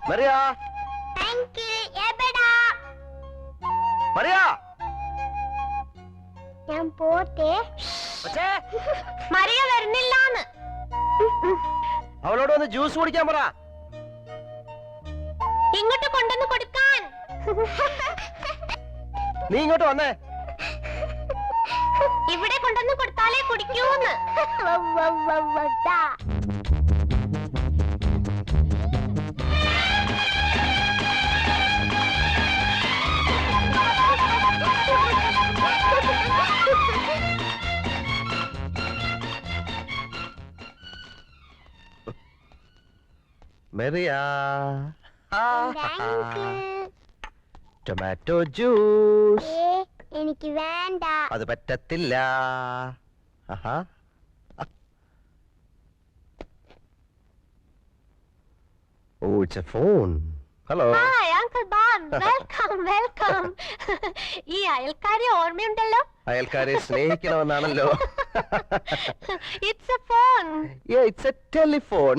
മറിയ മറിയ ഞാൻ പോട്ടെ. മറിയ വരുന്നില്ലാന്ന്. അവളോട് വന്ന് ജ്യൂസ് കുടിക്കാൻ പറ. ഇങ്ങോട്ട് കൊണ്ടുവന്ന് കൊടുക്കാൻ. നീ ഇങ്ങോട്ട് വന്നേ. ഇവിടെ കൊണ്ടുവന്ന് കൊടുത്താലേ കുടിക്കൂന്ന്. Mariya tomato juice. എനിക്ക് വേണ്ട. അത് പറ്റത്തില്ല. Oh it's a phone. Hello. Hi uncle ബാൻ. Welcome welcome. ഈ അയൽക്കാരെ ഓർമ്മയുണ്ടല്ലോ? അയൽക്കാരെ സ്നേഹിക്കണമെന്നാണല്ലോ. It's a phone. It's a telephone.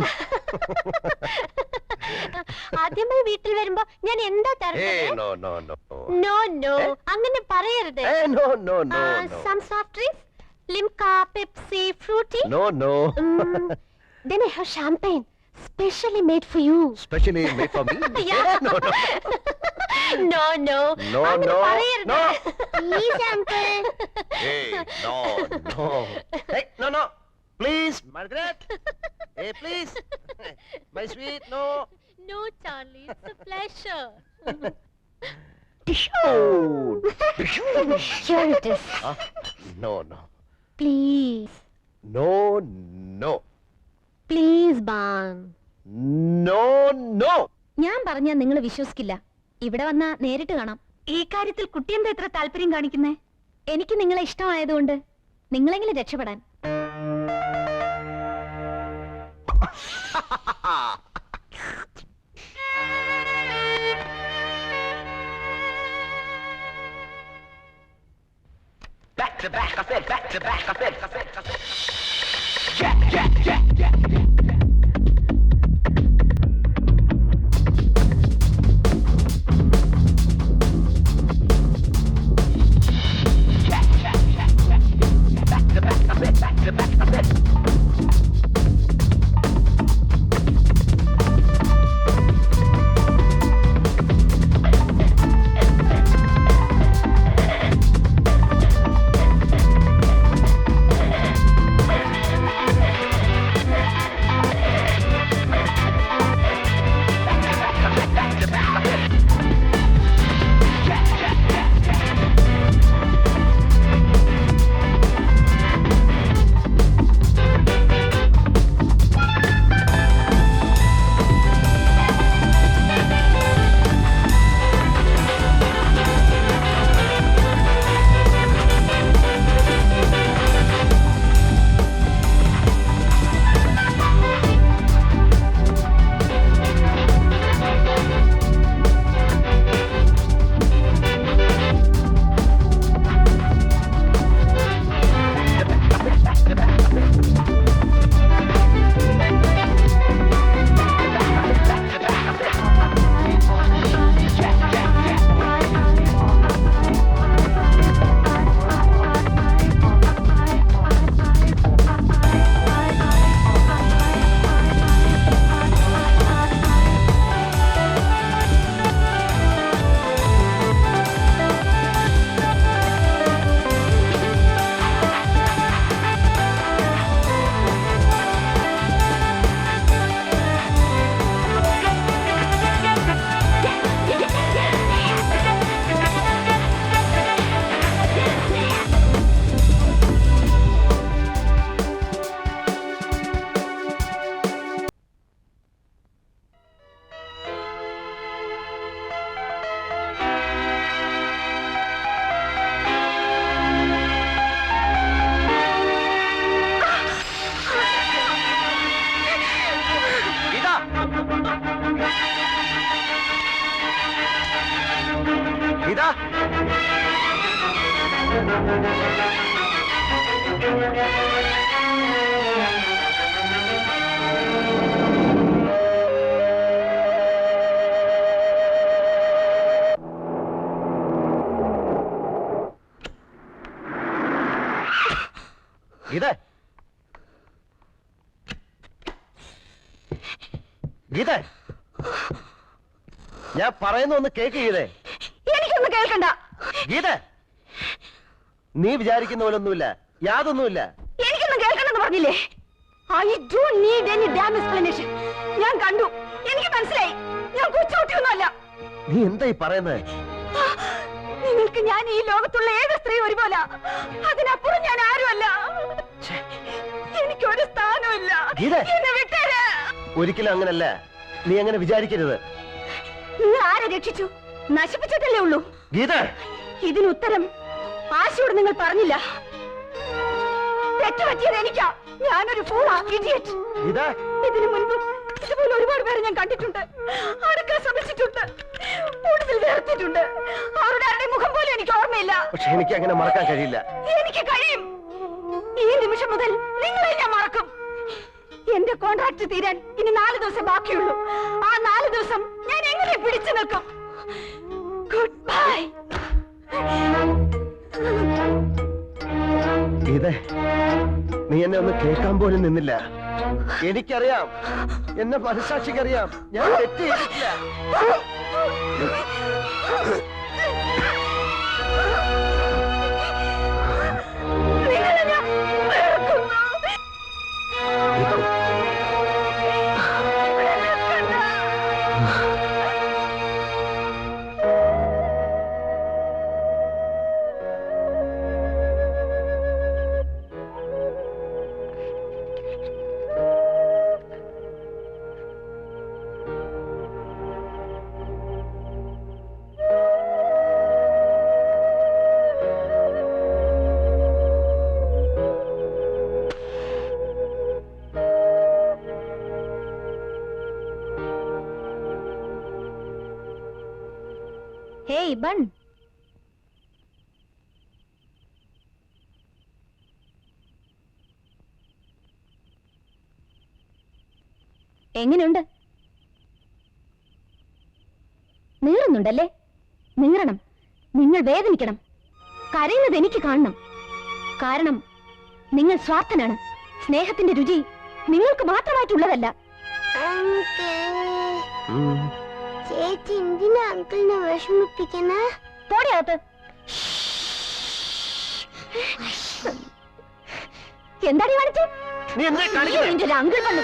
ആദ്യമായി വീട്ടിൽ വരുമ്പോ ഞാൻ എന്താ തരുന്നത്? നോ നോ അങ്ങനെ പറയരുത്. Some soft drinks, Limca, Pepsi, fruity. No. Then I have champagne, specially made for you. Specially made for me? Yeah. No. No. പറയരുത്. Please uncle. Hey, no. Hey, no. Please, Margaret. Hey, please. My sweet, no. No, Charlie, it's a pleasure. Here it is. No. Please. No. Please, Ban. No. ഞാൻ പറഞ്ഞാൽ നിങ്ങൾ വിശ്വസിക്കില്ല. ഇവിടെ വന്നാ നേരിട്ട് കാണാം. ഈ കാര്യത്തിൽ കുട്ടി എന്താ ഇത്ര താല്പര്യം കാണിക്കുന്നേ? എനിക്ക് നിങ്ങളെ ഇഷ്ടമായതുകൊണ്ട് നിങ്ങളെങ്കിലും രക്ഷപ്പെടാൻ. Back to back, I said back to back, I said. Yeah. Geetha Geetha ഞാൻ പറയുന്ന ഒന്ന് കേക്ക് ഗീതേ. എനിക്കൊന്നും കേൾക്കണ്ട. ഗീത നീ വിചാരിക്കുന്ന പോലൊന്നുമില്ല, യാതൊന്നുമില്ല. എനിക്കൊന്നും കേൾക്കണമെന്ന് പറഞ്ഞില്ലേ? I don't need any dam explanation. ഞാൻ കണ്ടു, എനിക്ക് മനസ്സിലായി. ഞാൻ കൊച്ചുകുട്ടിയൊന്നുമല്ല. നീ എന്തായി പറയുന്നത്? നിങ്ങൾക്ക് ഞാൻ ഈ ലോകത്തുള്ള ഏത് സ്ത്രീ ഒരുപോലെ, അതിനപ്പുറം ഞാൻ ആരുമല്ല. എനിക്കൊരു സ്ഥാനമില്ല. എന്നെ വിട്ടേര്. ഒരിക്കലും അങ്ങനല്ല, നീ അങ്ങനെ വിചാരിക്കരുത്. നിങ്ങൾ ആരെ രക്ഷിച്ചു? നശിപ്പിച്ചിട്ടല്ലേ ഉള്ളൂ. ഗീത ഇതിന് ഉത്തരം ആശയോട് നിങ്ങൾ പറഞ്ഞില്ല. തെറ്റുപറ്റിയത് എനിക്കാ. ഞാനൊരു ഫൂളാ, ഇഡിയറ്റ്. ഗീത ഇതിനു മുൻപ് ഇതുപോലെ ഒരുപാട് പേരെ ഞാൻ കണ്ടിട്ടുണ്ട്. അടുക്കാൻ ശ്രമിച്ചിട്ടുണ്ട്, കൂടുതൽ വേർത്തിട്ടുണ്ട്. അവരുടെ ആരുടെ മുഖം പോലും എനിക്ക് ഓർമ്മയില്ല. പക്ഷെ എനിക്ക് അങ്ങനെ മറക്കാൻ കഴിയില്ല. എനിക്ക് കഴിയും. ഈ നിമിഷം മുതൽ നിങ്ങളെ ഞാൻ മറക്കും. എന്റെ കോൺട്രാക്ട് തീരാൻ ഇനി 4 ദിവസം ബാക്കിയുള്ളൂ. ആ 4 ദിവസം ഞാൻ എങ്ങനെ പിടിച്ചു നിൽക്കും? Good bye. ഗീത നീ എന്നെ ഒന്ന് കേൾക്കാൻ പോലും നിന്നില്ല. എനിക്കറിയാം, എന്നെ മനസാക്ഷിക്കറിയാം, ഞാൻ തെറ്റ് ചെയ്തിട്ടില്ല. നിങ്ങളെ ഞാൻ വെറുക്കുന്നു. ഹേയ് ബൺ, എങ്ങനെയുണ്ട്? നീറുന്നുണ്ടല്ലേ? നീറണം. നിങ്ങൾ വേദനിക്കണം. കരയുന്നത് എനിക്ക് കാണണം. കാരണം നിങ്ങൾ സ്വാർത്ഥനാണ്. സ്നേഹത്തിന്റെ രുചി നിങ്ങൾക്ക് മാത്രമായിട്ടുള്ളതല്ല. ചേച്ചി എന്തിനാ അങ്കിളിനെ വിഷമിപ്പിക്കണേ? പോടിയകത്ത്. എന്താടി കാണിച്ചേ? നിന്റെ അങ്കിൾ വന്നു.